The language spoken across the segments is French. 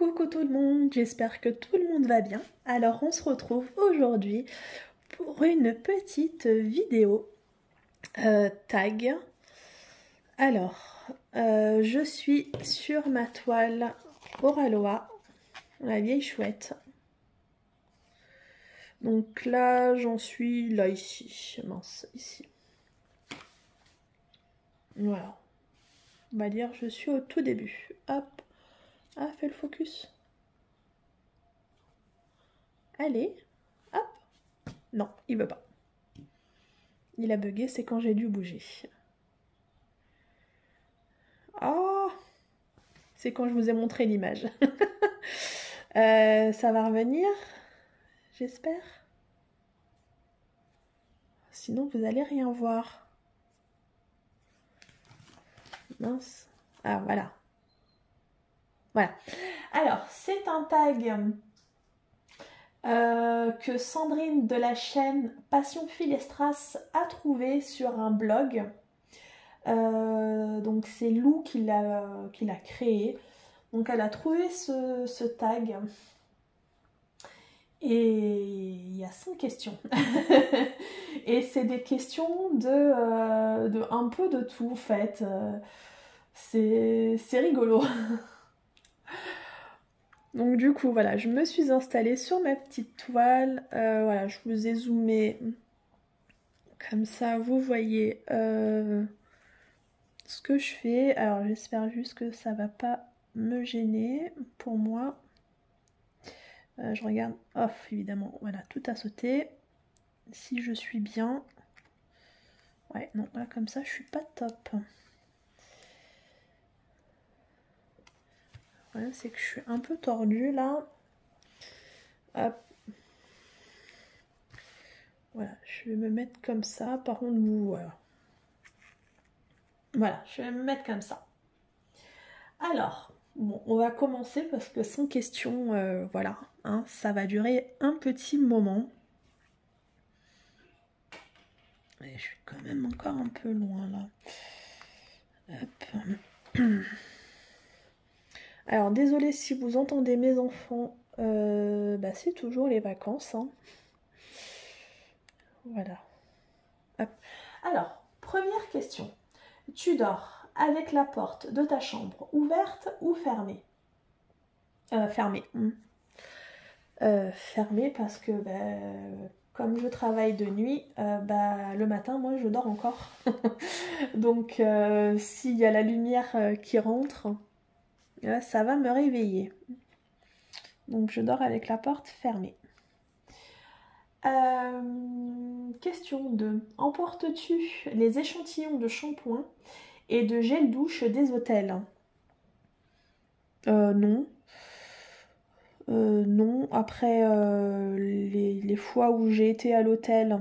Coucou tout le monde, j'espère que tout le monde va bien. Alors on se retrouve aujourd'hui pour une petite vidéo tag. Alors, je suis sur ma toile Oraloa, la vieille chouette. Donc là, j'en suis là ici, mince, ici. Voilà. On va dire je suis au tout début. Hop. Ah, fais le focus. Allez. Hop. Non, il veut pas. Il a bugué, c'est quand j'ai dû bouger. Oh, c'est quand je vous ai montré l'image. Ça va revenir, j'espère. Sinon, vous allez rien voir. Mince. Ah, voilà. Voilà. Alors, c'est un tag que Sandrine de la chaîne Passion Fil et Strass a trouvé sur un blog. Donc, c'est Lou qui l'a créé. Donc, elle a trouvé ce tag. Et il y a 5 questions. Et c'est des questions de un peu de tout, en fait. C'est rigolo. Donc du coup, voilà, je me suis installée sur ma petite toile. Voilà, je vous ai zoomé. Comme ça, vous voyez ce que je fais. Alors, j'espère juste que ça va pas me gêner pour moi. Je regarde off, évidemment. Voilà, tout a sauté. Si je suis bien. Ouais, non, là, comme ça, je suis pas top. Voilà, c'est que je suis un peu tordue, là. Hop. Voilà, je vais me mettre comme ça. Par contre, vous, voilà. Voilà, je vais me mettre comme ça. Alors, bon, on va commencer parce que sans question, voilà, hein, ça va durer un petit moment. Et je suis quand même encore un peu loin là. Hop. Alors, désolée si vous entendez mes enfants, bah, c'est toujours les vacances. Hein. Voilà. Hop. Alors, première question. Tu dors avec la porte de ta chambre ouverte ou fermée? Fermée. Fermée parce que comme je travaille de nuit, le matin moi je dors encore. Donc s'il y a la lumière qui rentre, ça va me réveiller. Donc je dors avec la porte fermée. Question 2. Emportes-tu les échantillons de shampoing et de gel douche des hôtels? Non. Non, après les fois où j'ai été à l'hôtel,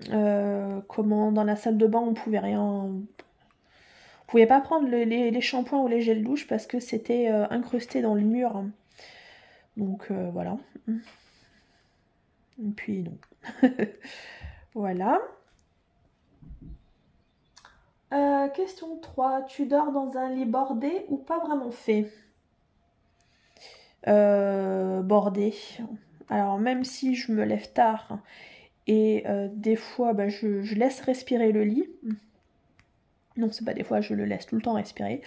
dans la salle de bain on pouvait rien, on pouvait pas prendre les shampoings ou les gels douche parce que c'était incrusté dans le mur. Donc voilà. Et puis non. Voilà. Question 3. Tu dors dans un lit bordé ou pas vraiment fait? Bordé. Alors même si je me lève tard et des fois je laisse respirer le lit. Non, c'est pas des fois, je le laisse tout le temps respirer.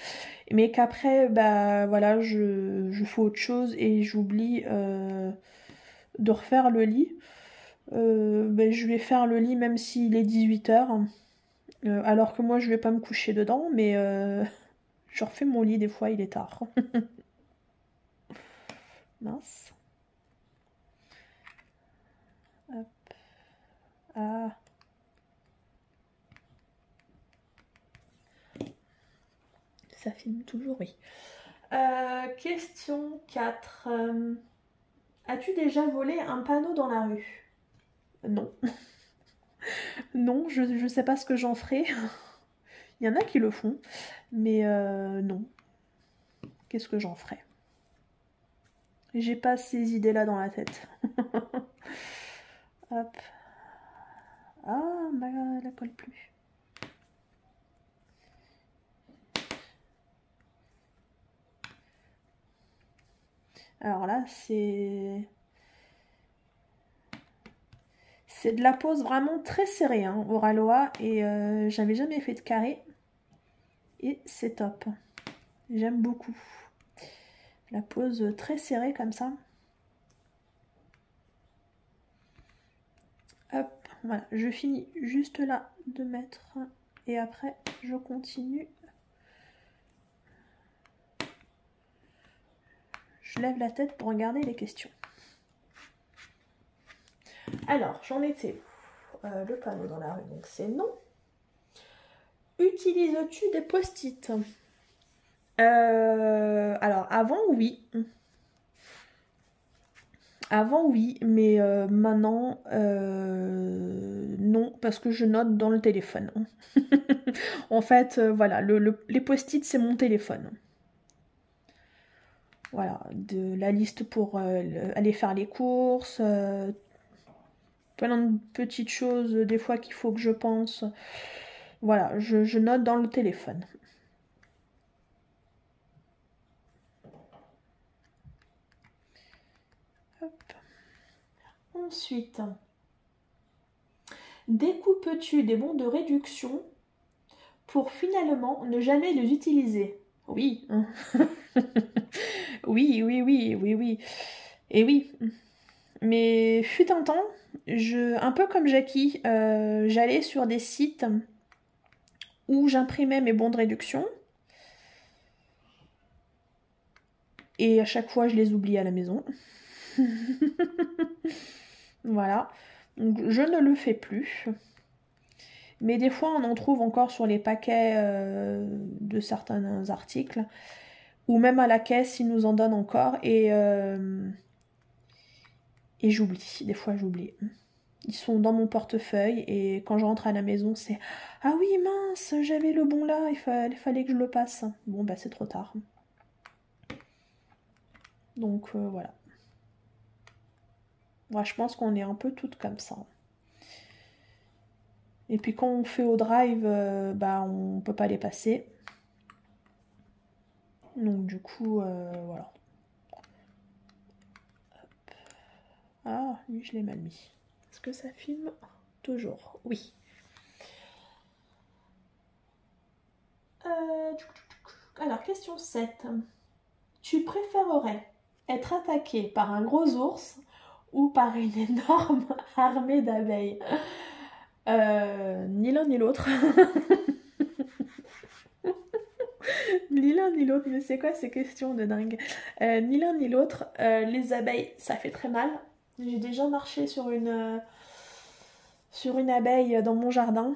Mais qu'après, voilà, je fais autre chose et j'oublie de refaire le lit. Je vais faire le lit même s'il est 18h. Alors que moi, je vais pas me coucher dedans, mais je refais mon lit des fois, il est tard. Mince. Hop. Ah. Ça filme toujours, oui. Question 4. As-tu déjà volé un panneau dans la rue? Non. Non, je sais pas ce que j'en ferai. Il y en a qui le font, mais non. Qu'est-ce que j'en ferai? J'ai pas ces idées-là dans la tête. Hop. Ah, elle colle plus. Alors là, c'est de la pose vraiment très serrée, hein, au Ralois. Et j'avais jamais fait de carré. Et c'est top. J'aime beaucoup. La pose très serrée comme ça. Hop, voilà. Je finis juste là de mettre. Et après, je continue. Je lève la tête pour regarder les questions. Alors, j'en étais le panneau dans la rue, donc c'est non. Utilises-tu des post-it? Alors, avant, oui. Avant, oui, mais maintenant, non, parce que je note dans le téléphone. En fait, voilà, les post-it, c'est mon téléphone. Voilà, de la liste pour aller faire les courses, plein de petites choses, des fois qu'il faut que je pense. Voilà, je note dans le téléphone. Hop. Ensuite, découpes-tu des bons de réduction pour finalement ne jamais les utiliser? Oui. Oui, oui, oui, oui, oui. Et oui. Mais fut un temps, un peu comme Jackie, j'allais sur des sites où j'imprimais mes bons de réduction. Et à chaque fois, je les oublie à la maison. Voilà. Donc, je ne le fais plus. Mais des fois, on en trouve encore sur les paquets de certains articles. Ou même à la caisse, ils nous en donnent encore. Et j'oublie. Des fois, j'oublie. Ils sont dans mon portefeuille. Et quand je rentre à la maison, c'est « Ah oui, mince, j'avais le bon là, il fallait que je le passe. » Bon, bah c'est trop tard. Donc, voilà. Moi, je pense qu'on est un peu toutes comme ça. Et puis quand on fait au drive, bah on peut pas les passer. Donc du coup, voilà. Hop. Ah, lui je l'ai mal mis. Est-ce que ça filme? Toujours, oui. Alors, question 7. Tu préférerais être attaqué par un gros ours ou par une énorme armée d'abeilles? Ni l'un ni l'autre. Ni l'un ni l'autre, mais c'est quoi ces questions de dingue? Ni l'un ni l'autre. Les abeilles, ça fait très mal. J'ai déjà marché sur une abeille dans mon jardin.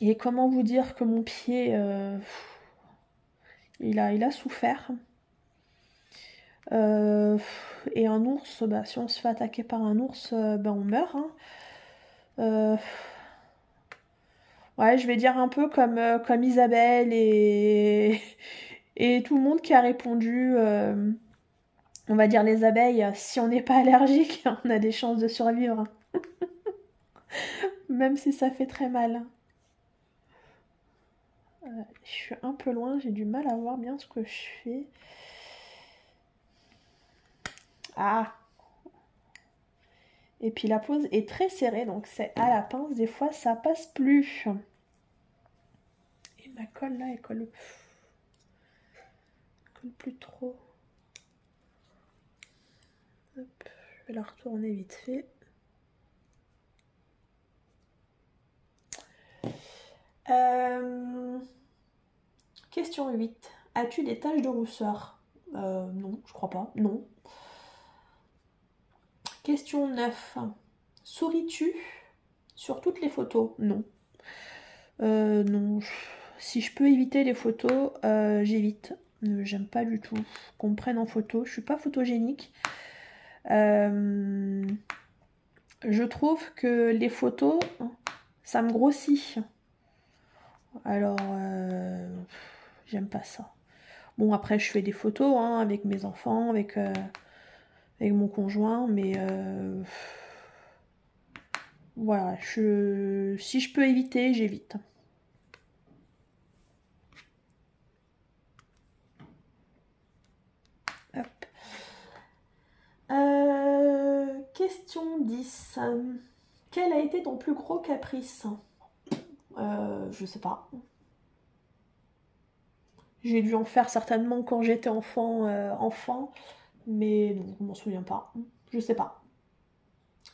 Et comment vous dire que mon pied, il a souffert. Et un ours, bah, si on se fait attaquer par un ours, bah, on meurt. Hein. Ouais, je vais dire un peu comme Isabelle et, et tout le monde qui a répondu. On va dire les abeilles, si on n'est pas allergique, on a des chances de survivre. Même si ça fait très mal. Je suis un peu loin, j'ai du mal à voir bien ce que je fais. Ah! Et puis la pose est très serrée, donc c'est à la pince. Des fois, ça passe plus. Et ma colle là, elle colle plus trop. Hop, je vais la retourner vite fait. Question 8. As-tu des taches de rousseur? Non, je crois pas. Non. Question 9. Souris-tu sur toutes les photos? Non. Non. Si je peux éviter les photos, j'évite. J'aime pas du tout qu'on me prenne en photo. Je suis pas photogénique. Je trouve que les photos, ça me grossit. Alors, j'aime pas ça. Bon, après, je fais des photos hein, avec mes enfants, avec mon conjoint, mais voilà, si je peux éviter, j'évite. Hop. Question 10. Quel a été ton plus gros caprice? Je sais pas. J'ai dû en faire certainement quand j'étais enfant, mais non, je m'en souviens pas. Je sais pas.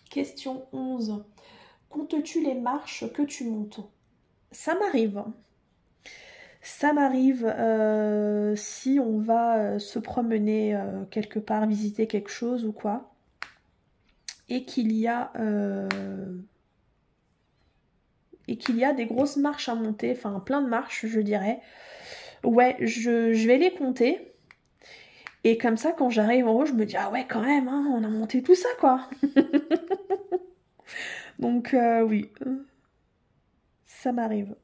Question 11. Comptes-tu les marches que tu montes? Ça m'arrive. Ça m'arrive si on va se promener quelque part, visiter quelque chose ou quoi, et qu'il y a des grosses marches à monter, enfin plein de marches, je dirais. Ouais, je vais les compter. Et comme ça, quand j'arrive en haut, je me dis, ah ouais, quand même, hein, on a monté tout ça, quoi. Donc, oui, ça m'arrive.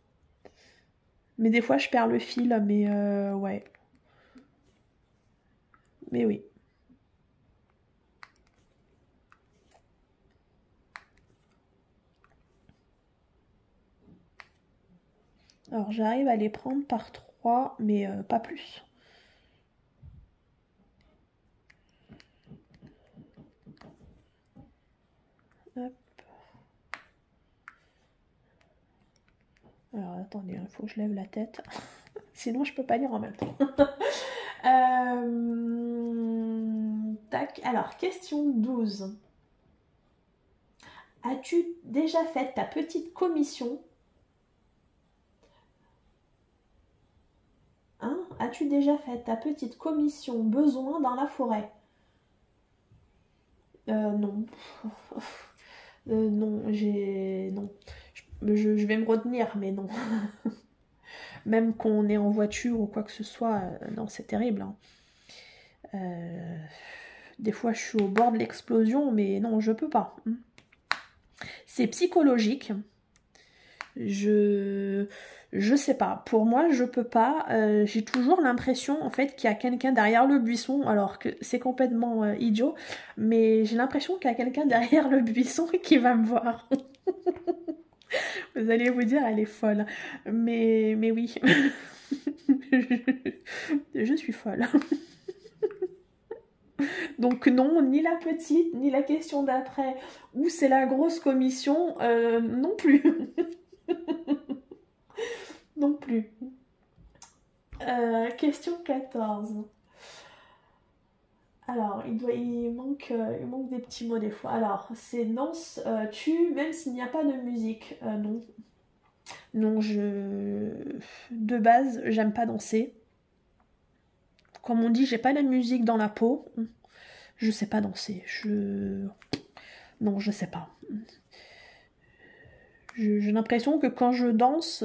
Mais des fois, je perds le fil, mais ouais. Mais oui. Alors, j'arrive à les prendre par 3, mais pas plus. Hop. Alors, attendez, il faut que je lève la tête. Sinon, je peux pas lire en même temps. Tac. Alors, question 12. As-tu déjà fait ta petite commission? Hein? As-tu déjà fait ta petite commission besoin dans la forêt? Non. Non, non. Je vais me retenir, mais non. Même qu'on est en voiture ou quoi que ce soit, non, c'est terrible. Hein. Des fois, je suis au bord de l'explosion, mais non, je peux pas. C'est psychologique. Je sais pas. Pour moi, je peux pas. J'ai toujours l'impression, en fait, qu'il y a quelqu'un derrière le buisson, alors que c'est complètement idiot, mais j'ai l'impression qu'il y a quelqu'un derrière le buisson qui va me voir. Vous allez vous dire, elle est folle. Mais oui. Je suis folle. Donc non, ni la petite, ni la question d'après, ou c'est la grosse commission, non plus. Non plus. Question 14. Alors, il manque des petits mots des fois. Alors, c'est danse, tu, même s'il n'y a pas de musique. Non. Non, de base, j'aime pas danser. Comme on dit, j'ai pas la musique dans la peau. Je sais pas danser. Non, je sais pas. J'ai l'impression que quand je danse,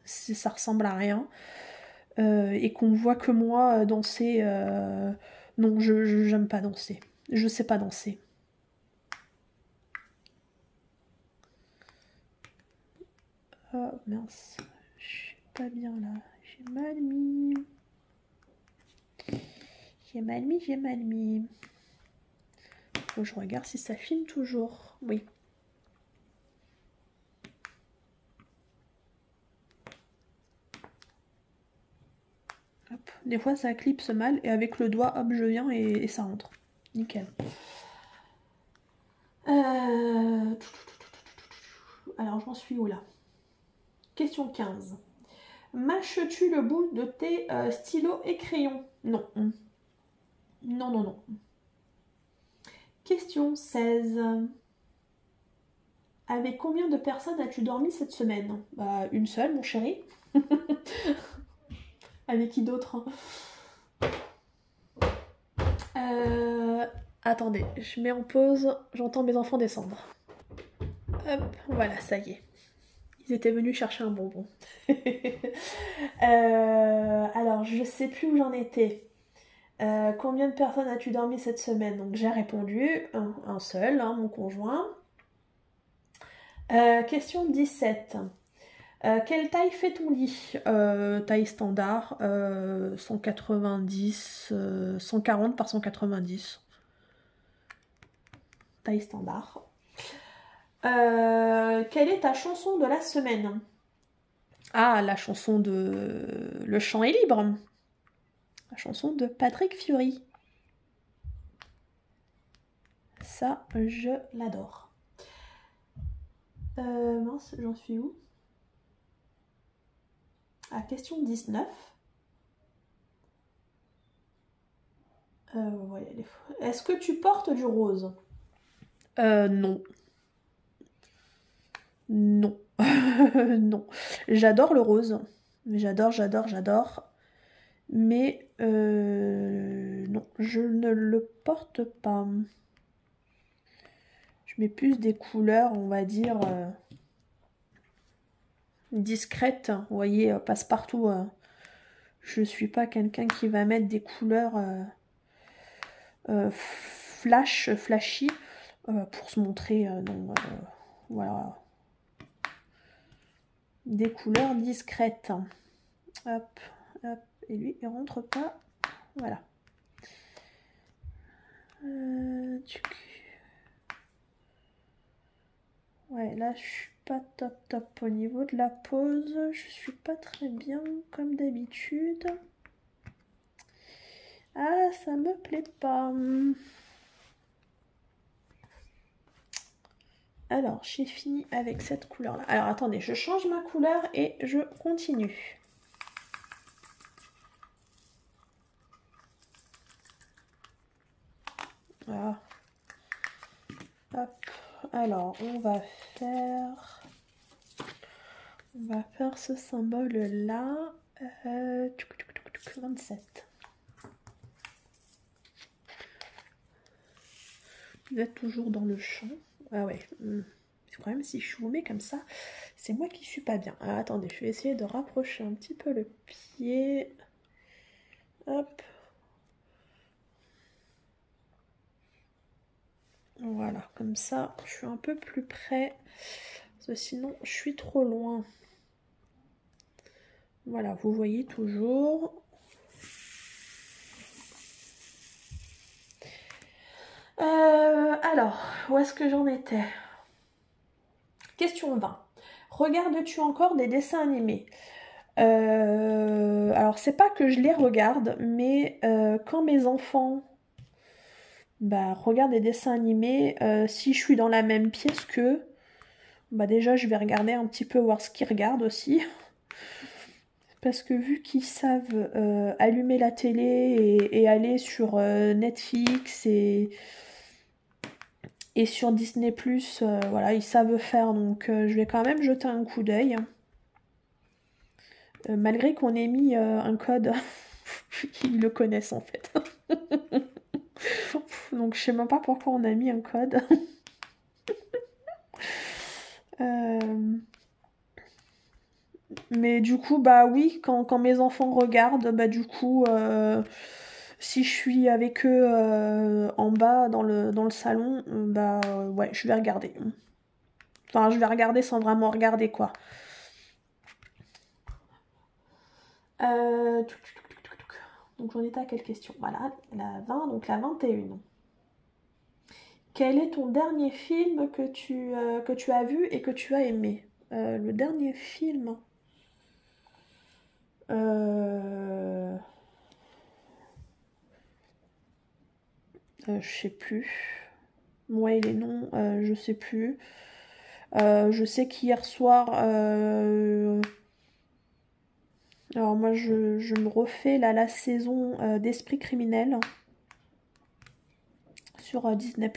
ça ressemble à rien. Et qu'on voit que moi danser. Non, j'aime pas danser. Je sais pas danser. Oh mince, je suis pas bien là. J'ai mal mis. J'ai mal mis. Faut que je regarde si ça filme toujours. Oui. Hop. Des fois ça clipse mal et avec le doigt, hop, je viens et ça rentre. Nickel. Alors j'en suis où là? Question 15. Mâches-tu le bout de tes stylos et crayons? Non. Non, non, non. Question 16. Avec combien de personnes as-tu dormi cette semaine? Bah, une seule, mon chéri. Avec qui d'autre? Attendez, je mets en pause, j'entends mes enfants descendre. Hop, voilà, ça y est. Ils étaient venus chercher un bonbon. Alors, je sais plus où j'en étais. Combien de personnes as-tu dormi cette semaine? Donc j'ai répondu un seul, hein, mon conjoint. Question 17. Quelle taille fait ton lit? Taille standard, 190, 140 par 190. Taille standard. Quelle est ta chanson de la semaine? Ah, la chanson de Le Chant est libre. La chanson de Patrick Fiori. Ça, je l'adore. Mince, j'en suis où? Ah, question 19. Ouais, est-ce que tu portes du rose? Non. Non. Non. J'adore le rose. J'adore. Mais non, je ne le porte pas. Je mets plus des couleurs, on va dire, discrètes. Vous voyez, passe-partout. Je suis pas quelqu'un qui va mettre des couleurs flashy, pour se montrer. Non, voilà. Des couleurs discrètes. Hop, hop. Et lui, il rentre pas. Voilà. Ouais, là, je suis pas top. Au niveau de la pose, je suis pas très bien, comme d'habitude. Ah, ça me plaît pas. Alors, j'ai fini avec cette couleur-là. Alors, attendez, je change ma couleur et je continue. Voilà. Hop. Alors, on va faire ce symbole-là. 27. Vous êtes toujours dans le champ. Ah ouais. Le problème, si je vous mets comme ça, c'est moi qui suis pas bien. Ah, attendez, je vais essayer de rapprocher un petit peu le pied. Hop. Voilà, comme ça, je suis un peu plus près. Parce que sinon, je suis trop loin. Voilà, vous voyez toujours. Alors, où est-ce que j'en étais? Question 20. Regardes-tu encore des dessins animés? Alors, c'est pas que je les regarde, mais quand mes enfants regardent des dessins animés, si je suis dans la même pièce qu'eux, déjà je vais regarder un petit peu, voir ce qu'ils regardent aussi. Parce que vu qu'ils savent allumer la télé et aller sur Netflix et sur Disney+, voilà, ils savent faire, donc je vais quand même jeter un coup d'œil. Malgré qu'on ait mis un code, ils le connaissent en fait. Donc je sais même pas pourquoi on a mis un code. Mais du coup, bah oui, quand mes enfants regardent, du coup, si je suis avec eux en bas dans le salon, ouais, je vais regarder. Enfin, je vais regarder sans vraiment regarder, quoi. Donc j'en étais à quelle question? Voilà, la 20, donc la 21. Quel est ton dernier film que tu as vu et que tu as aimé? Le dernier film... je sais plus. Moi et les noms, je sais plus. Je sais qu'hier soir... alors moi, je me refais la saison d'Esprit criminel sur Disney+.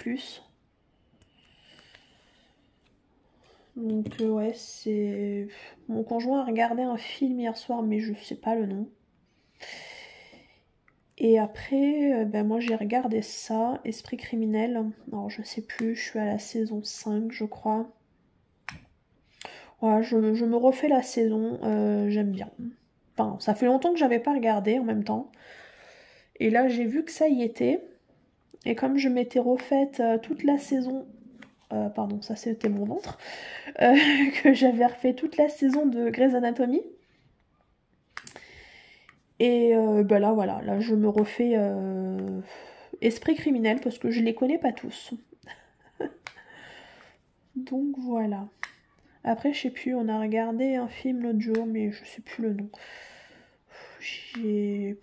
Donc ouais, c'est... Mon conjoint a regardé un film hier soir, mais je sais pas le nom. Et après, moi j'ai regardé ça, Esprit criminel. Alors je sais plus, je suis à la saison 5 je crois. Voilà, je me refais la saison, j'aime bien. Enfin, ça fait longtemps que j'avais pas regardé en même temps. Et là j'ai vu que ça y était. Et comme je m'étais refaite toute la saison... pardon, ça c'était mon ventre. Que j'avais refait toute la saison de Grey's Anatomy. Et là voilà, là je me refais Esprit criminel parce que je les connais pas tous. Donc voilà. Après je sais plus, on a regardé un film l'autre jour mais je sais plus le nom. Je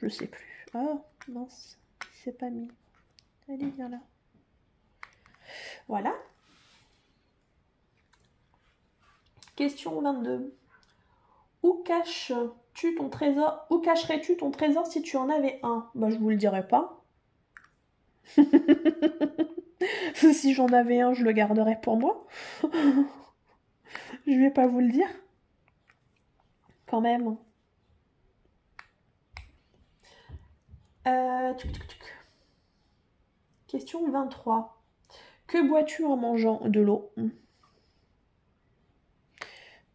sais plus. Ah mince, il s'est pas mis. Allez, viens là. Voilà. Question 22. Où cacherais-tu ton trésor si tu en avais un? Bah, je vous le dirai pas. Si j'en avais un, je le garderais pour moi. Je vais pas vous le dire. Quand même. Question 23. Que bois-tu en mangeant? De l'eau.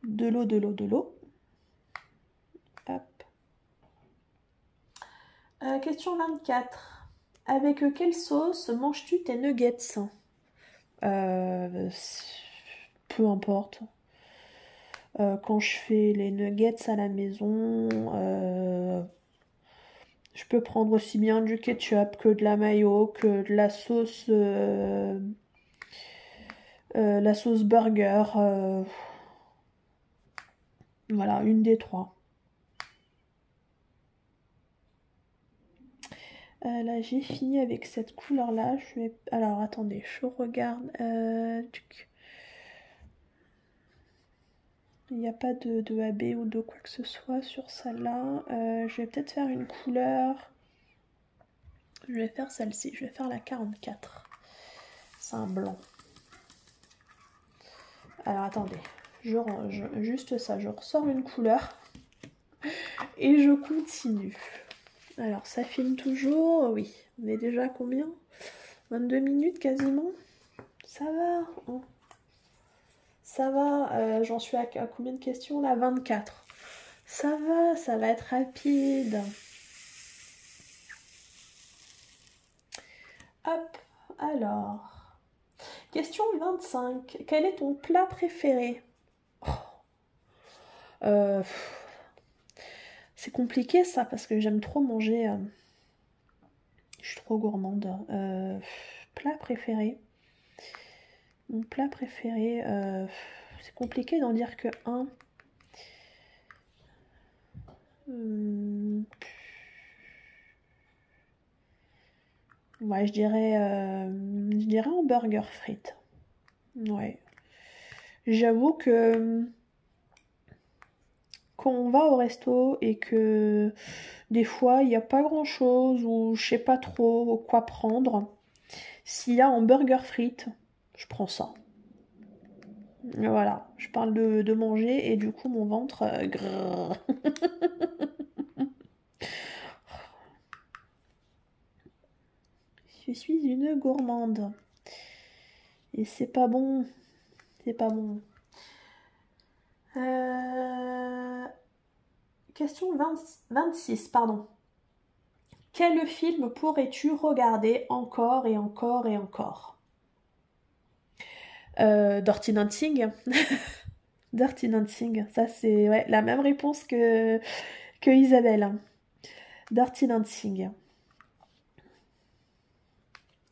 De l'eau, de l'eau, de l'eau. Hop. Question 24. Avec quelle sauce manges-tu tes nuggets? Peu importe. Quand je fais les nuggets à la maison, je peux prendre aussi bien du ketchup que de la mayo, que de la sauce burger. Voilà, une des trois. Là, j'ai fini avec cette couleur-là. Alors, attendez, je regarde. Il n'y a pas de AB ou de quoi que ce soit sur celle-là. Je vais peut-être faire une couleur. Je vais faire celle-ci. Je vais faire la 44. C'est un blanc. Alors, attendez. Je range juste ça. Je ressors une couleur. Et je continue. Alors, ça filme toujours. Oui. On est déjà à combien? 22 minutes quasiment. Ça va. Hein. Ça va. J'en suis à combien de questions là? 24. Ça va être rapide. Hop, alors. Question 25. Quel est ton plat préféré? C'est compliqué ça parce que j'aime trop manger. Je suis trop gourmande. Plat préféré. Mon plat préféré. C'est compliqué d'en dire que un. Ouais, je dirais hamburger frites. Ouais. J'avoue que quand on va au resto et que des fois il n'y a pas grand chose ou je sais pas trop quoi prendre, s'il y a hamburger frites, je prends ça. Voilà, je parle de manger et du coup mon ventre. Grrr. Je suis une gourmande. Et c'est pas bon. C'est pas bon. Question 26, pardon. Quel film pourrais-tu regarder encore et encore et encore? Dirty Dancing. Dirty Dancing, ça c'est ouais, la même réponse que Isabelle. Dirty Dancing.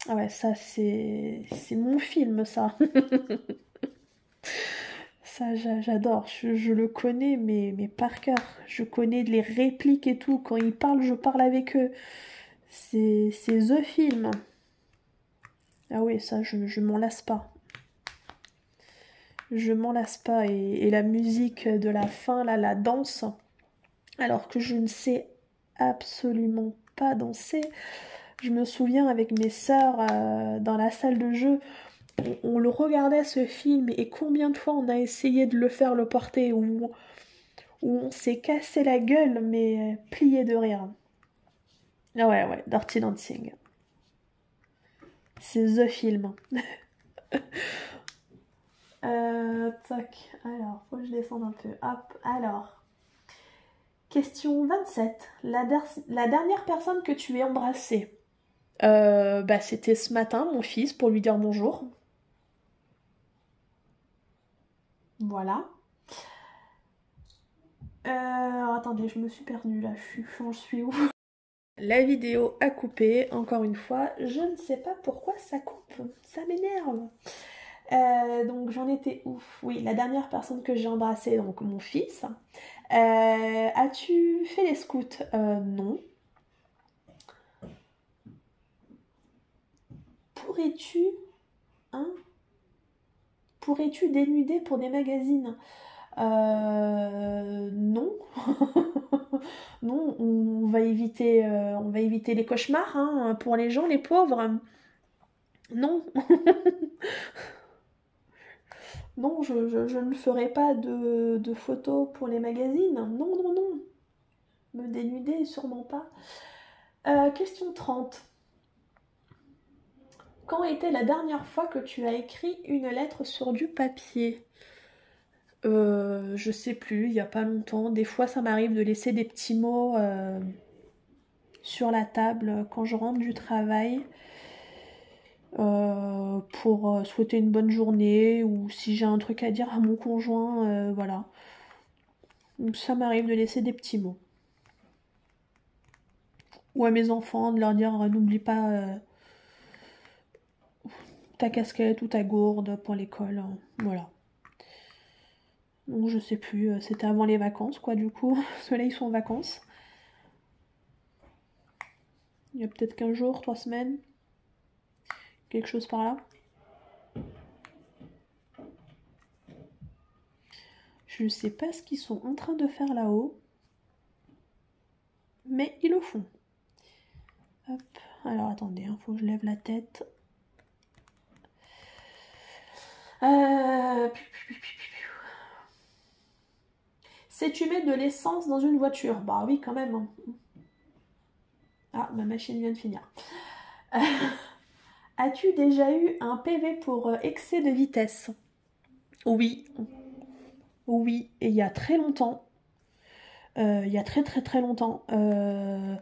Ah ouais, ça c'est mon film, ça. Ça, j'adore. Je le connais, mais par cœur. Je connais les répliques et tout. Quand ils parlent, je parle avec eux. C'est The Film. Ah oui, ça, je m'en lasse pas. Je m'en lasse pas. Et la musique de la fin, là, la danse. Alors que je ne sais absolument pas danser. Je me souviens avec mes sœurs dans la salle de jeu. On le regardait ce film et combien de fois on a essayé de le faire le porter où on s'est cassé la gueule mais plié de rire. Ah ouais, Dirty Dancing. C'est The Film. Tac, alors, faut que je descende un peu. Hop, alors. Question 27. La dernière personne que tu aies embrassée. Bah, c'était ce matin, mon fils, pour lui dire bonjour. Voilà. Alors, attendez, je me suis perdue là. Je suis où? La vidéo a coupé, encore une fois. Je ne sais pas pourquoi ça coupe. Ça m'énerve. Donc j'en étais où? Oui, la dernière personne que j'ai embrassée, donc mon fils. As-tu fait les scouts? Non. pourrais-tu, hein, pourrais-tu dénuder pour des magazines? Non. Non, on va éviter les cauchemars, hein, pour les gens, les pauvres. Non. Non, je ne ferai pas de photos pour les magazines. Non, non, non. Me dénuder, sûrement pas. Question 30. Quand était la dernière fois que tu as écrit une lettre sur du papier? Je sais plus, il y a pas longtemps. Des fois, ça m'arrive de laisser des petits mots sur la table quand je rentre du travail pour souhaiter une bonne journée ou si j'ai un truc à dire à mon conjoint, voilà. Donc ça m'arrive de laisser des petits mots. Ou à mes enfants, de leur dire n'oublie pas ta casquette ou ta gourde pour l'école, hein. Voilà. Donc je sais plus, c'était avant les vacances quoi du coup, ceux-là ils sont en vacances. Il y a peut-être 15 jours, 3 semaines, quelque chose par là. Je sais pas ce qu'ils sont en train de faire là-haut, mais ils le font. Hop, alors attendez, hein, faut que je lève la tête. Si tu mets de l'essence dans une voiture, bah oui quand même, hein. Ah, ma machine vient de finir. As-tu déjà eu un PV pour excès de vitesse? Oui. Oui, et il y a très longtemps. Il y a très très très longtemps. Je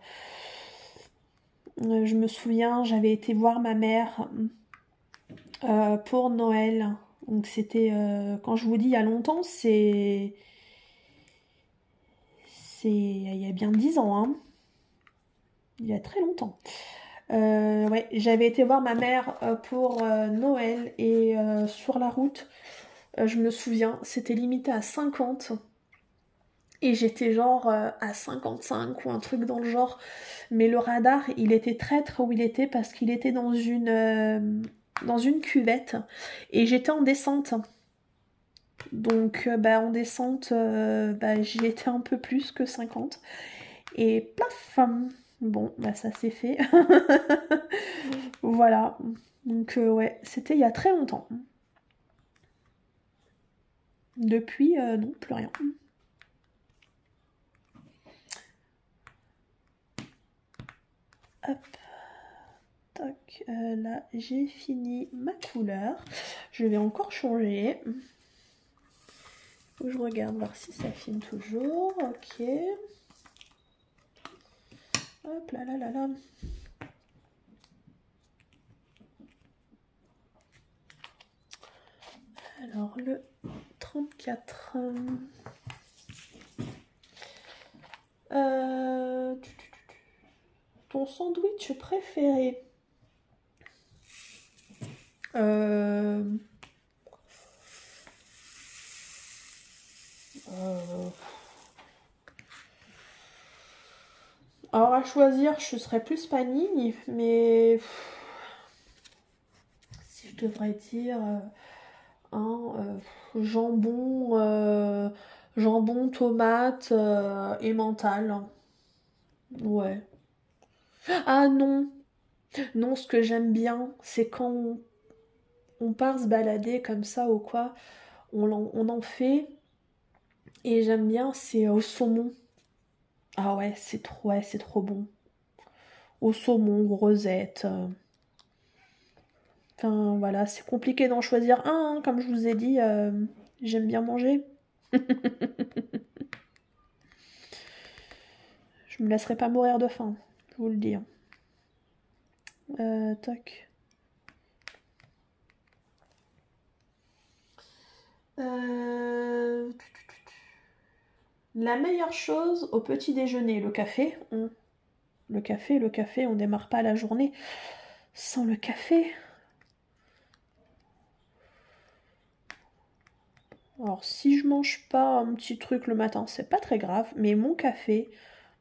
me souviens, j'avais été voir ma mère pour Noël. Donc c'était, quand je vous dis il y a longtemps, c'est il y a bien 10 ans, hein. Il y a très longtemps. Ouais, j'avais été voir ma mère pour Noël et sur la route, je me souviens, c'était limité à 50 et j'étais genre à 55 ou un truc dans le genre. Mais le radar, il était traître où il était parce qu'il était dans une cuvette et j'étais en descente. Donc en descente, j'y étais un peu plus que 50. Et plaf! Bon, ça c'est fait. Voilà. Donc ouais, c'était il y a très longtemps. Depuis, non, plus rien. Hop. Tac. Là, j'ai fini ma couleur. Je vais encore changer. Faut que je regarde voir si ça filme toujours. Ok. Hop là là là là. Alors le 34. Ton sandwich préféré? Alors à choisir, je serais plus panini, mais si je devrais dire jambon, jambon, tomate et mental. Ouais. Ah non, non, ce que j'aime bien, c'est quand on part se balader comme ça ou quoi, on en fait et j'aime bien, c'est au saumon. Ah ouais, c'est trop bon. Au saumon, rosette. Enfin voilà, c'est compliqué d'en choisir un, hein, comme je vous ai dit, j'aime bien manger. Je me laisserai pas mourir de faim, je vous le dis, hein. Toc. La meilleure chose au petit déjeuner, le café. Le café, on démarre pas la journée sans le café. Alors si je mange pas un petit truc le matin, c'est pas très grave, mais mon café,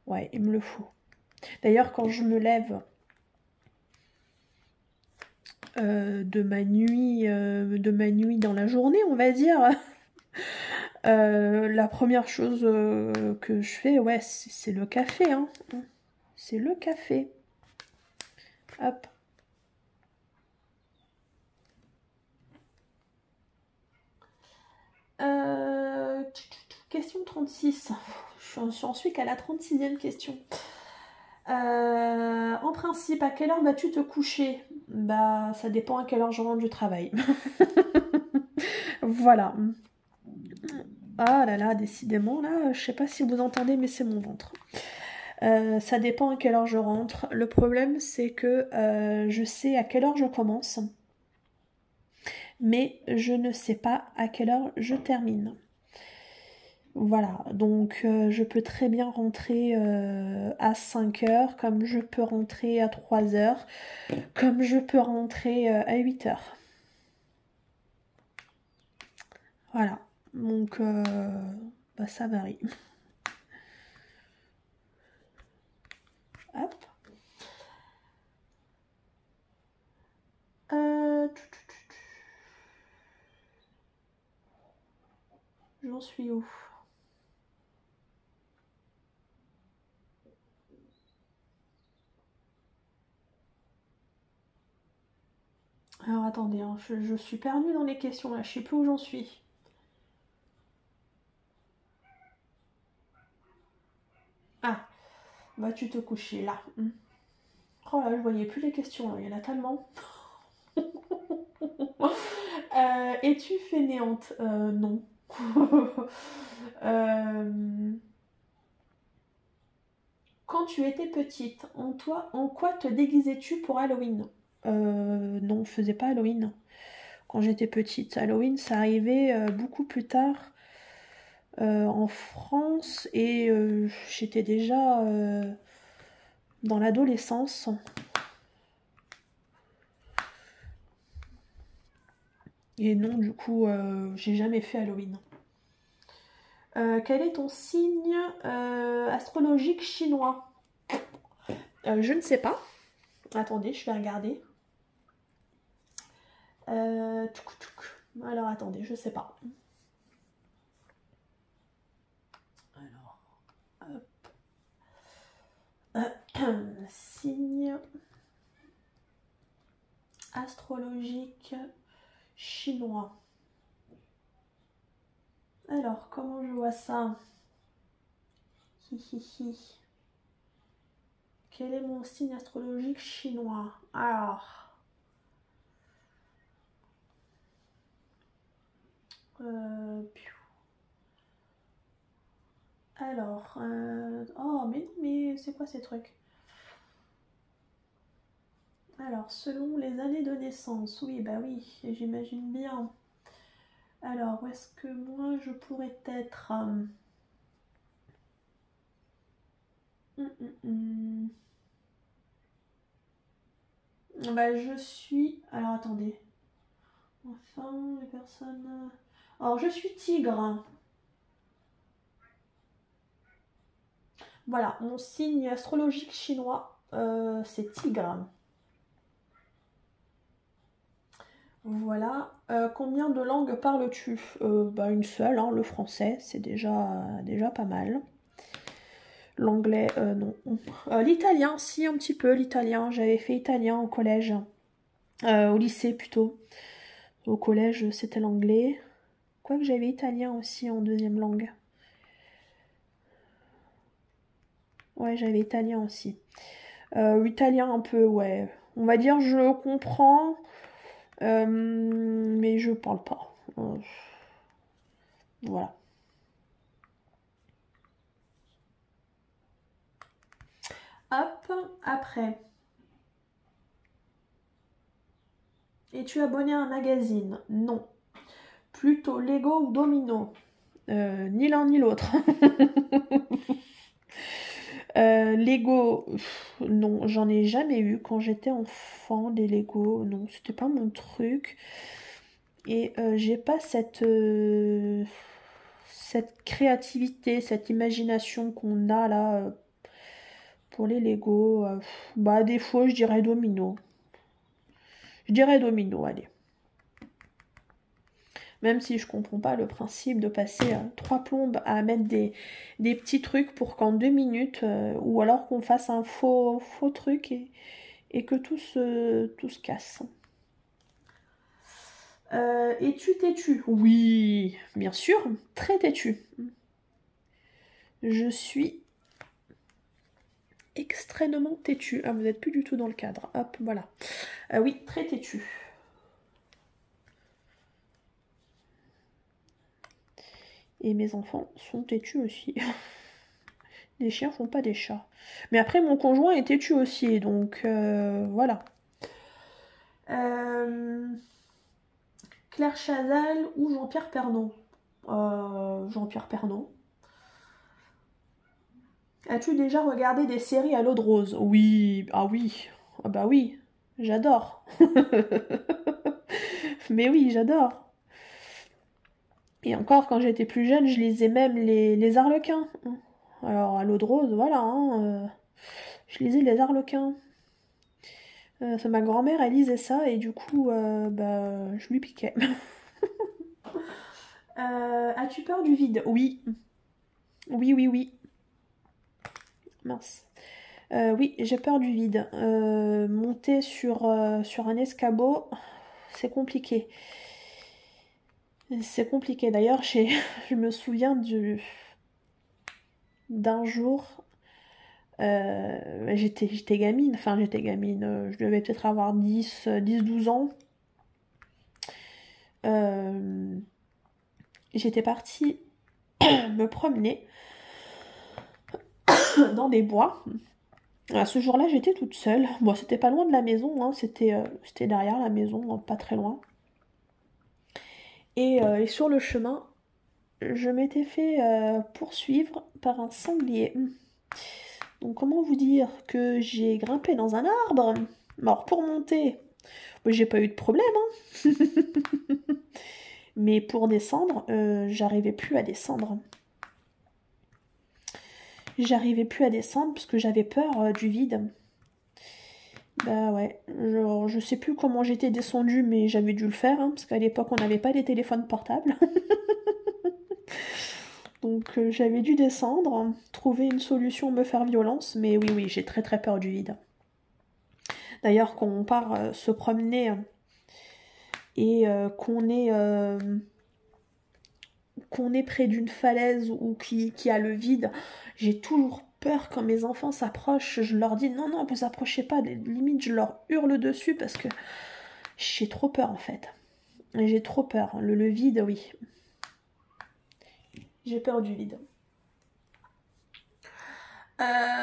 ouais, il me le faut. D'ailleurs, quand je me lève de ma nuit dans la journée, on va dire. La première chose que je fais, ouais, c'est le café, hein. C'est le café. Hop. Question 36. J'en suis qu'à la 36e question. En principe, à quelle heure vas-tu te coucher? Bah, ça dépend à quelle heure je rentre du travail. Voilà. Ah là là, décidément, là, je sais pas si vous entendez, mais c'est mon ventre. Ça dépend à quelle heure je rentre. Le problème, c'est que je sais à quelle heure je commence, mais je ne sais pas à quelle heure je termine. Voilà, donc je peux très bien rentrer à 5 heures, comme je peux rentrer à 3 heures, comme je peux rentrer à 8 heures. Voilà, donc bah, ça varie. Hop. J'en suis où? Alors attendez, hein, je suis perdue dans les questions là, je sais plus où j'en suis. Ah, vas-tu te coucher là? Oh là, je voyais plus les questions, là. Il y en a tellement. Es-tu fainéante? Non. Quand tu étais petite, en quoi te déguisais-tu pour Halloween? Non, on faisait pas Halloween quand j'étais petite. Halloween, ça arrivait beaucoup plus tard en France et j'étais déjà dans l'adolescence. Et non, du coup, j'ai jamais fait Halloween. Quel est ton signe astrologique chinois? Je ne sais pas. Attendez, je vais regarder. Alors attendez, je sais pas. Alors, signe astrologique chinois. Alors, comment je vois ça? Quel est mon signe astrologique chinois? Oh mais c'est quoi ces trucs? Alors, selon les années de naissance, oui, bah oui, j'imagine bien. Alors, où est-ce que moi je pourrais être? Bah, je suis. Alors, attendez. Enfin, les personnes. Alors, je suis tigre. Voilà, mon signe astrologique chinois, c'est tigre. Voilà. Combien de langues parles-tu? Bah, une seule, hein, le français, c'est déjà pas mal. L'anglais, non. L'italien, si, un petit peu, l'italien. J'avais fait italien au collège. Au lycée, plutôt. Au collège, c'était l'anglais. Quoique j'avais italien aussi en deuxième langue. Ouais, j'avais italien aussi. Italien un peu, ouais. On va dire je comprends, mais je parle pas. Voilà. Hop, après. Es-tu abonné à un magazine? Non. Plutôt Lego ou Domino? Ni l'un ni l'autre. Lego, non, j'en ai jamais eu quand j'étais enfant, des Lego, non, c'était pas mon truc. Et j'ai pas cette créativité, cette imagination qu'on a là pour les Lego. Bah, des fois, je dirais Domino. Je dirais domino, allez. Même si je comprends pas le principe de passer 3 plombes à mettre des petits trucs pour qu'en 2 minutes, ou alors qu'on fasse un faux truc et que tout se casse. Es-tu têtu? Oui, bien sûr, très têtu. Je suis extrêmement têtu. Ah, vous n'êtes plus du tout dans le cadre. Hop, voilà. Oui, très têtu. Et mes enfants sont têtus aussi. Les chiens font pas des chats. Mais après, mon conjoint est têtu aussi, donc voilà. Claire Chazal ou Jean-Pierre Pernaut? Jean-Pierre Pernaut. As-tu déjà regardé des séries à l'eau de rose? Oui, ah oui, ah bah oui, j'adore. Mais oui, j'adore. Et encore, quand j'étais plus jeune, je lisais même les Arlequins. Alors, à l'eau de rose, voilà, hein, je lisais les Arlequins. Ma grand-mère, elle lisait ça, et du coup, bah, je lui piquais. As-tu peur du vide? Oui. Oui, oui, oui. Mince. Oui, j'ai peur du vide. Monter sur un escabeau, c'est compliqué. C'est compliqué. D'ailleurs, je me souviens d'un jour, j'étais gamine, je devais peut-être avoir 10-12 ans. J'étais partie me promener dans des bois. Ce jour-là, j'étais toute seule. Bon, c'était pas loin de la maison, hein, c'était derrière la maison, pas très loin. Et sur le chemin, je m'étais fait poursuivre par un sanglier. Donc comment vous dire que j'ai grimpé dans un arbre. Alors pour monter, j'ai pas eu de problème, hein. Mais pour descendre, j'arrivais plus à descendre. J'arrivais plus à descendre parce que j'avais peur du vide. Bah ouais, genre, je sais plus comment j'étais descendue, mais j'avais dû le faire, hein, parce qu'à l'époque on n'avait pas les téléphones portables. Donc j'avais dû descendre, trouver une solution, me faire violence, mais oui, oui, j'ai très très peur du vide. D'ailleurs, quand on part se promener et qu'on est près d'une falaise ou qui a le vide, j'ai toujours peur quand mes enfants s'approchent, je leur dis non, non, vous approchez pas, limite je leur hurle dessus parce que j'ai trop peur en fait. J'ai trop peur, le vide, oui. J'ai peur du vide.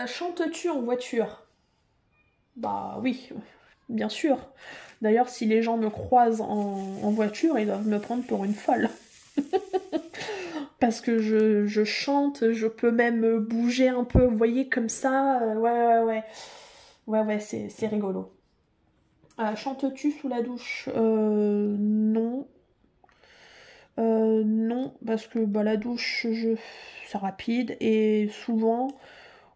Chantes-tu en voiture? Bah oui, bien sûr. D'ailleurs, si les gens me croisent en voiture, ils doivent me prendre pour une folle. Parce que je chante, je peux même bouger un peu, vous voyez, comme ça. Ouais. Ouais, c'est rigolo. Chantes-tu sous la douche? Non. Non, parce que bah, la douche, c'est rapide. Et souvent,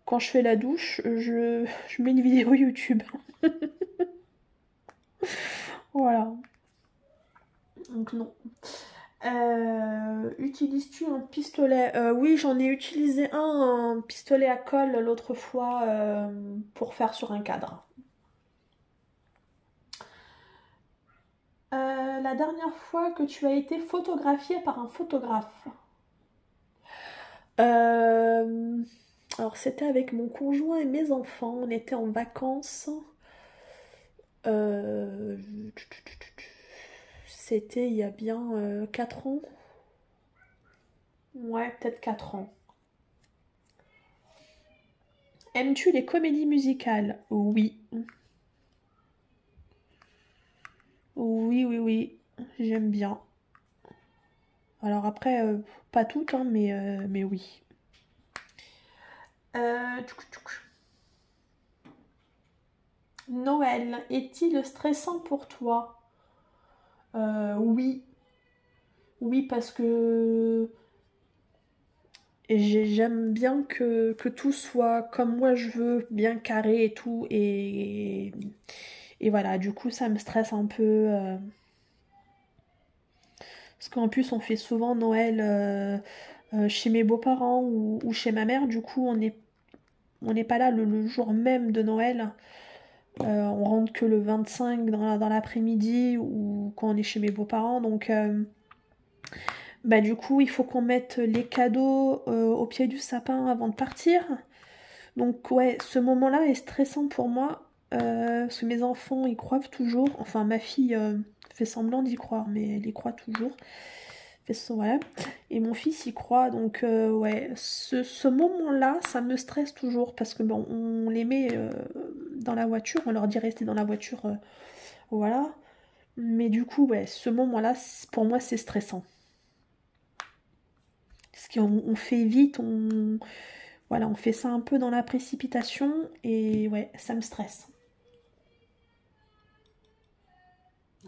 quand je fais la douche, je mets une vidéo YouTube. Voilà. Donc non. Utilises-tu un pistolet? Oui, j'en ai utilisé un pistolet à colle l'autre fois pour faire sur un cadre. La dernière fois que tu as été photographiée par un photographe? Alors c'était avec mon conjoint et mes enfants, on était en vacances. Euh, C'était il y a bien 4 ans. Ouais, peut-être 4 ans. Aimes-tu les comédies musicales? Oui. Oui, oui, oui. J'aime bien. Alors après, pas toutes, hein, mais oui. Tchouk, tchouk. Noël, est-il stressant pour toi? Oui. Oui, parce que j'aime bien que tout soit comme moi je veux, bien carré et tout. Et voilà, du coup, ça me stresse un peu. Parce qu'en plus, on fait souvent Noël chez mes beaux-parents ou chez ma mère. Du coup, on n'est pas là le jour même de Noël. On rentre que le 25 dans l'après-midi ou quand on est chez mes beaux-parents. Donc, bah, du coup, il faut qu'on mette les cadeaux au pied du sapin avant de partir. Donc, ouais, ce moment-là est stressant pour moi. Parce que mes enfants y croient toujours. Enfin, ma fille fait semblant d'y croire, mais elle y croit toujours. Voilà. Et mon fils y croit. Donc, ouais, ce moment-là, ça me stresse toujours. Parce que bon, on les met dans la voiture. On leur dit rester dans la voiture. Voilà. Mais du coup, ouais, ce moment-là, pour moi, c'est stressant. Parce qu'on fait vite, voilà, on fait ça un peu dans la précipitation. Et ouais, ça me stresse.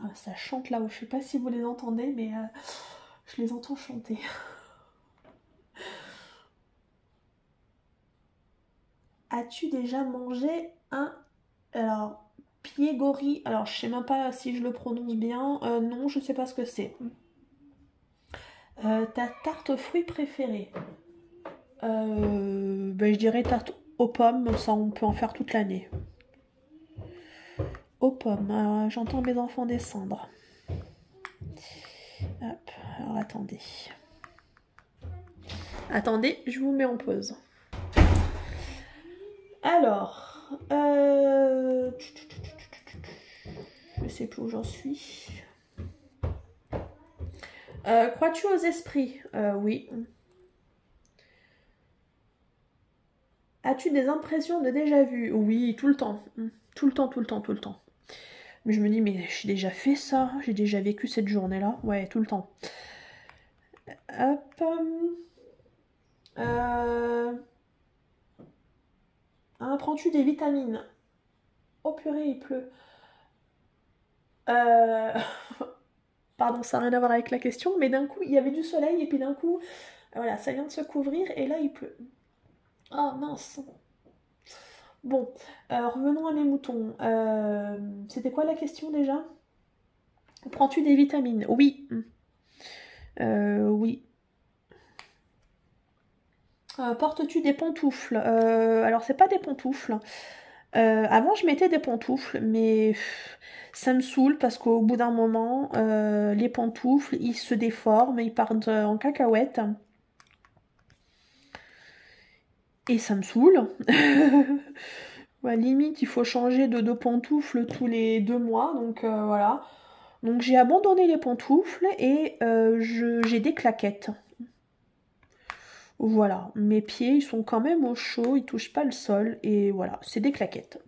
Ah, ça chante là-haut. Je sais pas si vous les entendez, mais je les entends chanter. As-tu déjà mangé un... Alors, piegori. Alors, je sais même pas si je le prononce bien. Non, je sais pas ce que c'est. Ta tarte aux fruits préférée? Ben, je dirais tarte aux pommes. Ça, on peut en faire toute l'année. Aux pommes. J'entends mes enfants descendre. Hop, alors attendez. Attendez, je vous mets en pause. Alors, je sais plus où j'en suis. Crois-tu aux esprits? Oui. As-tu des impressions de déjà-vu? Oui, tout le temps. Tout le temps, tout le temps, tout le temps. Mais je me dis, mais j'ai déjà fait ça, j'ai déjà vécu cette journée-là. Ouais, tout le temps. Hop. Prends-tu des vitamines? Oh purée, il pleut. Pardon, ça n'a rien à voir avec la question, mais d'un coup, il y avait du soleil, et puis d'un coup, voilà, ça vient de se couvrir, et là, il pleut. Oh mince. Bon, revenons à mes moutons. C'était quoi la question déjà? Prends-tu des vitamines? Oui. Oui. Portes-tu des pantoufles? Alors, c'est pas des pantoufles. Avant, je mettais des pantoufles, mais ça me saoule parce qu'au bout d'un moment, les pantoufles, ils se déforment, ils partent en cacahuète. Et ça me saoule. Ouais, limite, il faut changer de pantoufles tous les 2 mois, donc voilà. Donc j'ai abandonné les pantoufles et j'ai des claquettes. Voilà, mes pieds, ils sont quand même au chaud, ils touchent pas le sol, et voilà, c'est des claquettes.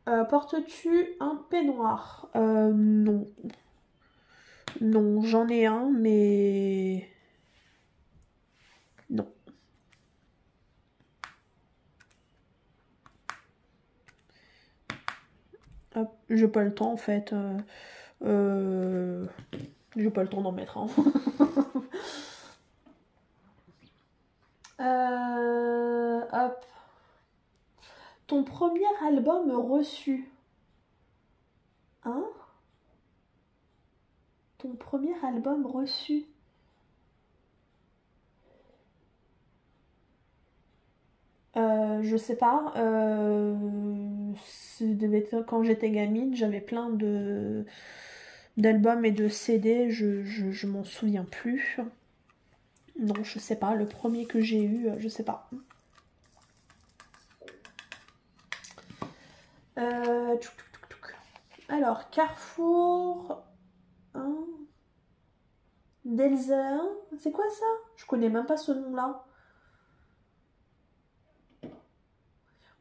Portes-tu un peignoir? Non. Non, j'en ai un, mais... Non. Hop, j'ai pas le temps, en fait. J'ai pas le temps d'en mettre un. Hop. Ton premier album reçu. Hein? Ton premier album reçu. Je sais pas. Ça devait être quand j'étais gamine, j'avais plein d'albums et de CD, je m'en souviens plus. Non, je sais pas. Le premier que j'ai eu, je sais pas. Alors, Carrefour. Hein, Delzer. C'est quoi ça? Je connais même pas ce nom-là.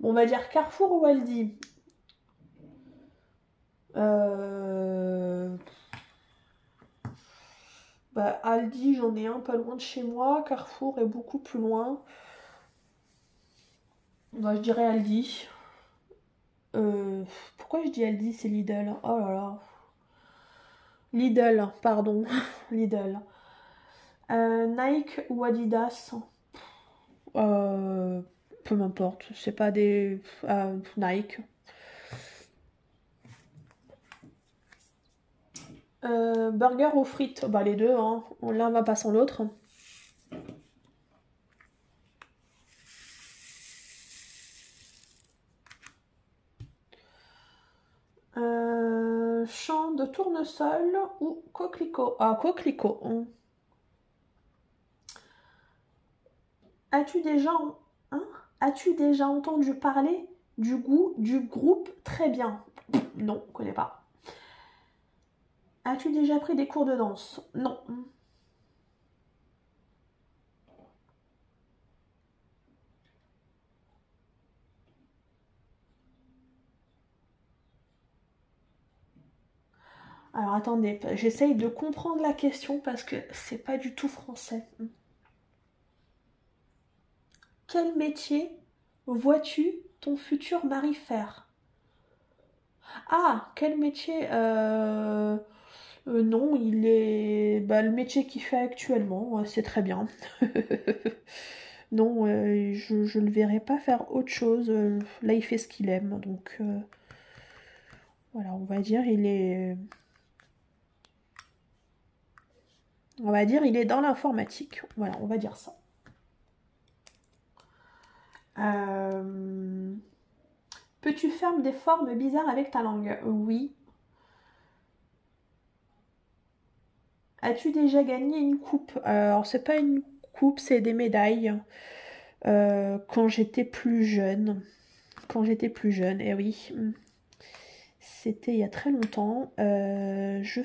Bon, on va dire Carrefour ou Aldi. Bah, Aldi, j'en ai un pas loin de chez moi. Carrefour est beaucoup plus loin. Bah, je dirais Aldi. Pourquoi je dis Aldi? C'est Lidl. Oh là là. Lidl, pardon. Lidl. Nike ou Adidas? Euh, Peu m'importe. C'est pas des... Nike. Burger aux frites, bah les deux, hein. L'un va pas sans l'autre. Champ de tournesol ou coquelicot? Ah, coquelicot. As-tu déjà, hein? As-tu déjà entendu parler du goût du groupe Très bien? Non, je connais pas. As-tu déjà pris des cours de danse? Non. Alors attendez, j'essaye de comprendre la question parce que c'est pas du tout français. Quel métier vois-tu ton futur mari faire? Ah, quel métier non, il est bah, le métier qu'il fait actuellement, c'est très bien. Non, je le verrai pas faire autre chose. Là, il fait ce qu'il aime, donc voilà, on va dire il est dans l'informatique. Voilà, on va dire ça. Peux-tu faire des formes bizarres avec ta langue? Oui. As-tu déjà gagné une coupe? Alors, c'est pas une coupe, c'est des médailles. Quand j'étais plus jeune. Quand j'étais plus jeune, eh oui. C'était il y a très longtemps. J'ai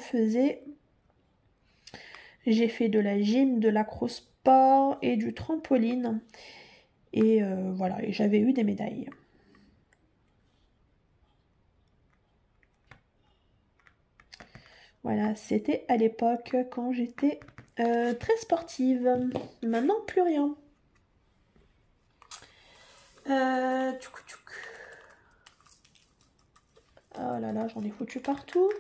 fait de la gym, de l'acrosport et du trampoline. Et voilà, et j'avais eu des médailles. Voilà, c'était à l'époque quand j'étais très sportive. Maintenant, plus rien. Tchouk, tchouk. Oh là là, j'en ai foutu partout.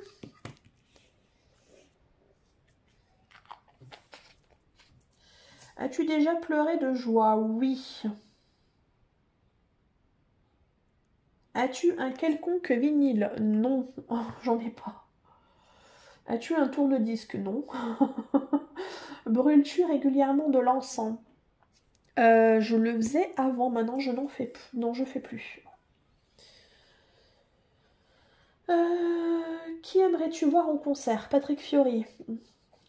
As-tu déjà pleuré de joie? Oui. As-tu un quelconque vinyle? Non. Oh, j'en ai pas. As-tu un tourne-disque? Non. Brûles-tu régulièrement de l'encens? Je le faisais avant, maintenant je n'en fais plus. Non, je fais plus. Qui aimerais-tu voir en concert? Patrick Fiori.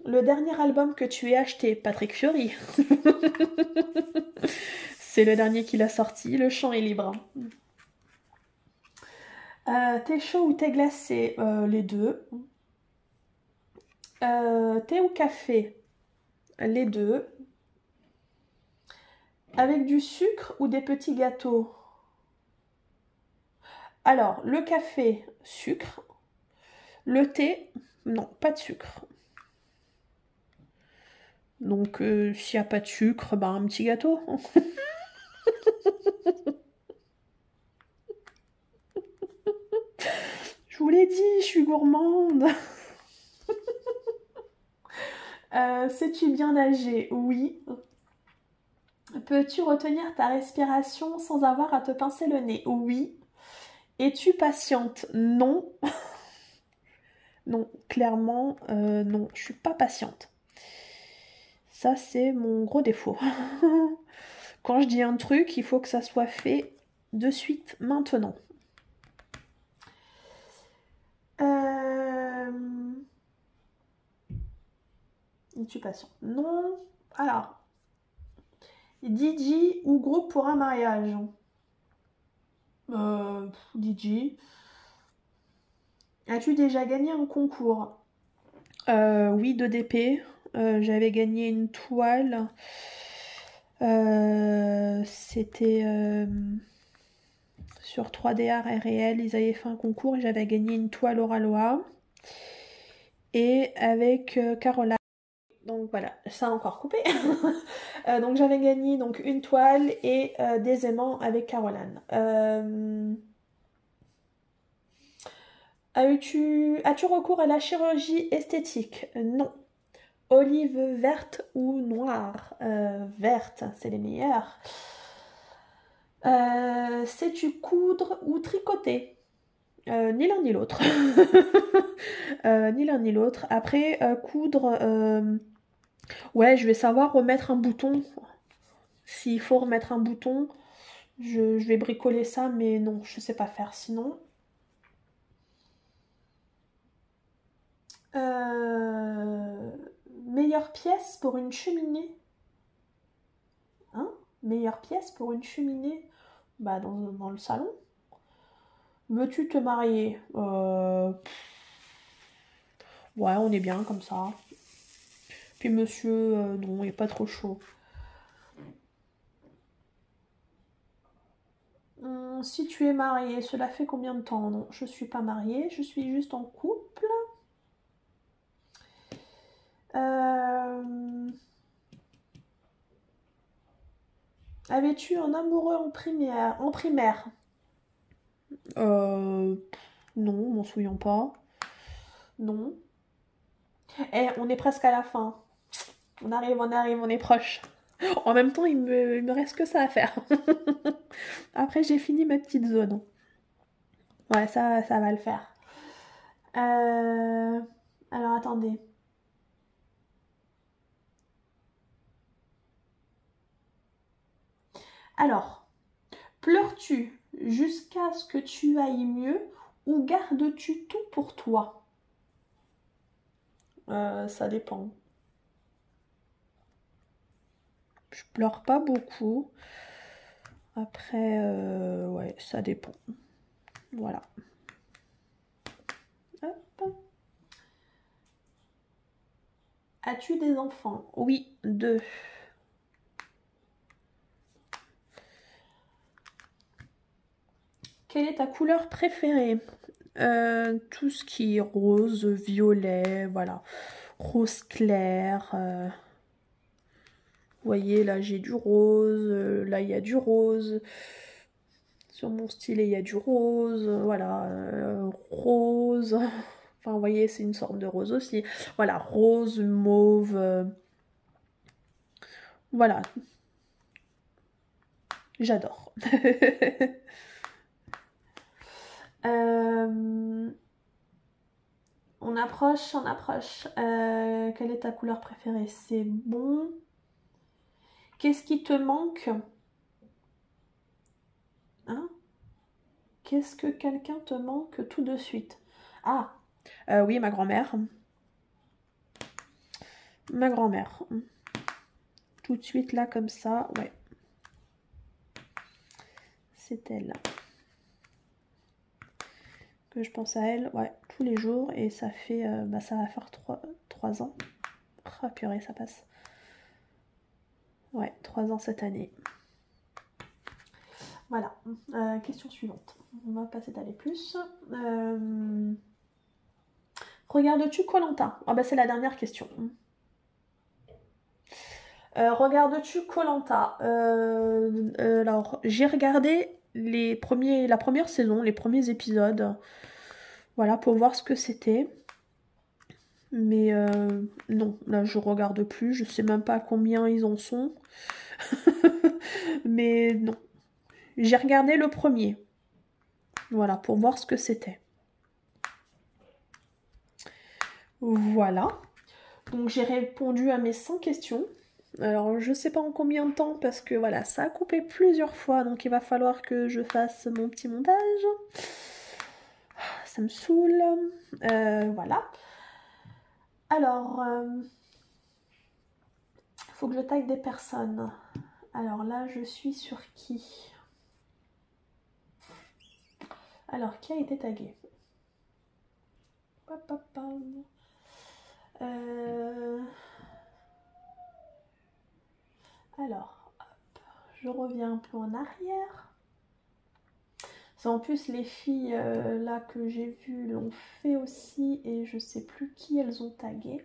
Le dernier album que tu aies acheté? Patrick Fiori. C'est le dernier qu'il a sorti, Le chant est libre. Thé chaud ou thé glacé? Les deux. Thé ou café? Les deux. Avec du sucre ou des petits gâteaux? Alors, le café, sucre. Le thé, non, pas de sucre. Donc, s'il n'y a pas de sucre, bah, un petit gâteau. Je vous l'ai dit, je suis gourmande. Sais-tu bien nager? Oui. Peux-tu retenir ta respiration sans avoir à te pincer le nez? Oui. Es-tu patiente? Non. Non, clairement, non, je suis pas patiente. Ça, c'est mon gros défaut. Quand je dis un truc, il faut que ça soit fait de suite, maintenant. Es-tu patient? Non. Alors, DJ ou groupe pour un mariage? DJ. As-tu déjà gagné un concours? Oui, de DP. J'avais gagné une toile. C'était sur 3D Art et Réel. Ils avaient fait un concours et j'avais gagné une toile Oralois. Et avec Caroline. Donc voilà, ça a encore coupé. Donc j'avais gagné donc une toile et des aimants avec Caroline. As-tu recours à la chirurgie esthétique? Non. Olive verte ou noire? Verte, c'est les meilleures. Sais-tu coudre ou tricoter? Ni l'un ni l'autre. Ni l'un ni l'autre. Après, coudre, ouais, je vais savoir remettre un bouton. S'il faut remettre un bouton, je vais bricoler ça, mais non, je sais pas faire sinon. Meilleure pièce pour une cheminée. Hein? Meilleure pièce pour une cheminée? Bah, dans le salon. Veux-tu te marier? Ouais, on est bien comme ça. Puis monsieur, non, il est pas trop chaud. Si tu es mariée, cela fait combien de temps? Non, je suis pas mariée, je suis juste en couple. Avais-tu un amoureux en primaire? Non, m'en souviens pas. Non. Eh, on est presque à la fin. On arrive, on est proche. En même temps, il me reste que ça à faire. Après, j'ai fini ma petite zone. Ouais, ça va le faire. Euh, Alors, attendez. Alors, pleures-tu jusqu'à ce que tu ailles mieux ou gardes-tu tout pour toi? Ça dépend. Je pleure pas beaucoup. Après, ouais, ça dépend. Voilà. Hop. As-tu des enfants? Oui, 2. Quelle est ta couleur préférée? Tout ce qui est rose, violet, voilà. Rose clair. Vous voyez, là j'ai du rose, là il y a du rose. Sur mon stylet, il y a du rose, voilà. Rose. Enfin, vous voyez, c'est une sorte de rose aussi. Voilà, rose, mauve. Voilà. J'adore. On approche, on approche. Quelle est ta couleur préférée? C'est bon. Qu'est-ce qui te manque? Hein? Qu'est-ce que quelqu'un te manque tout de suite? Ah, oui, ma grand-mère. Ma grand-mère. Tout de suite là, comme ça, ouais. C'est elle. Que je pense à elle, ouais, tous les jours. Et ça fait, ça va faire 3 ans. Ah, purée, ça passe. Ouais, 3 ans cette année. Voilà. Question suivante. On va pas s'étaler plus. Regardes-tu koh-Lanta? Ah bah c'est la dernière question. Regardes-tu koh-Lanta? Alors, j'ai regardé la première saison, les premiers épisodes. Voilà, pour voir ce que c'était. Mais non, là je regarde plus. Je sais même pas combien ils en sont. Mais non. J'ai regardé le premier. Voilà, pour voir ce que c'était. Voilà. Donc j'ai répondu à mes 100 questions. Alors je sais pas en combien de temps parce que voilà, ça a coupé plusieurs fois. Donc il va falloir que je fasse mon petit montage. Ça me saoule. Voilà. Alors, faut que je tague des personnes. Alors là, je suis sur qui? Alors, qui a été tagué? Alors, hop, je reviens un peu en arrière. En plus, les filles là que j'ai vues l'ont fait aussi et je sais plus qui elles ont tagué.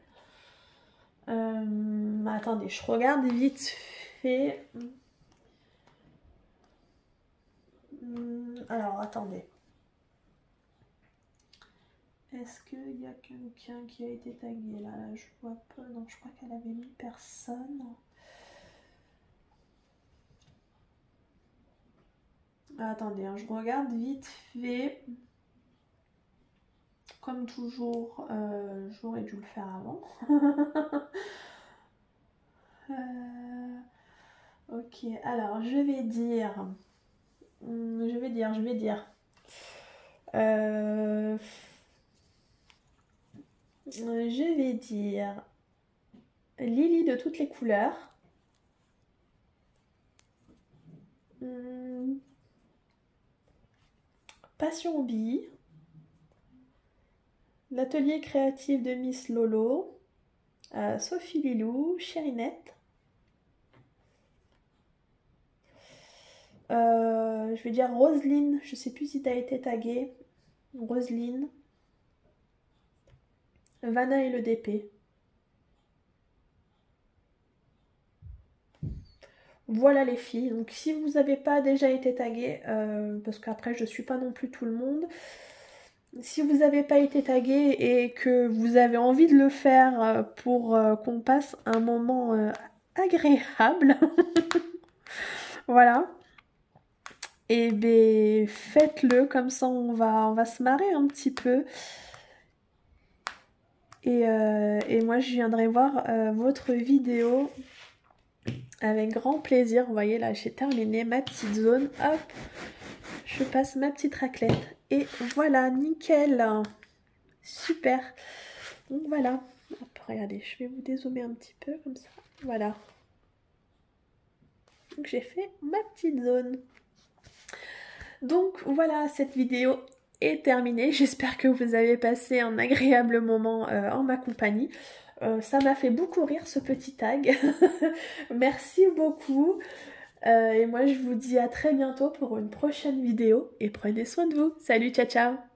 Attendez, je regarde vite fait. Alors, attendez. Est-ce qu'il y a quelqu'un qui a été tagué là? Je vois pas. Non, je crois qu'elle avait mis personne. Attendez, hein, je regarde vite fait. comme toujours, j'aurais dû le faire avant. Ok, alors je vais dire... Je vais dire... Je vais dire... Lily de toutes les couleurs. Passion aux billes. L'atelier créatif de Miss Lolo. Sophie Lilou, Chérinette. Je vais dire Roselyne, je sais plus si tu as été taguée. Roselyne. Vanna et le DP. Voilà les filles, donc si vous n'avez pas déjà été tagué, parce qu'après je suis pas non plus tout le monde, si vous n'avez pas été tagué et que vous avez envie de le faire pour qu'on passe un moment agréable, voilà, et ben faites-le, comme ça on va se marrer un petit peu. Et moi je viendrai voir votre vidéo avec grand plaisir. Vous voyez là, j'ai terminé ma petite zone. Hop, je passe ma petite raclette. Et voilà, nickel. Super. Donc voilà. Hop, regardez, je vais vous dézoomer un petit peu comme ça. Voilà. Donc j'ai fait ma petite zone. Donc voilà, cette vidéo est terminée. J'espère que vous avez passé un agréable moment en ma compagnie. Ça m'a fait beaucoup rire ce petit tag. Merci beaucoup. Et moi je vous dis à très bientôt pour une prochaine vidéo. Et prenez soin de vous. Salut, ciao ciao.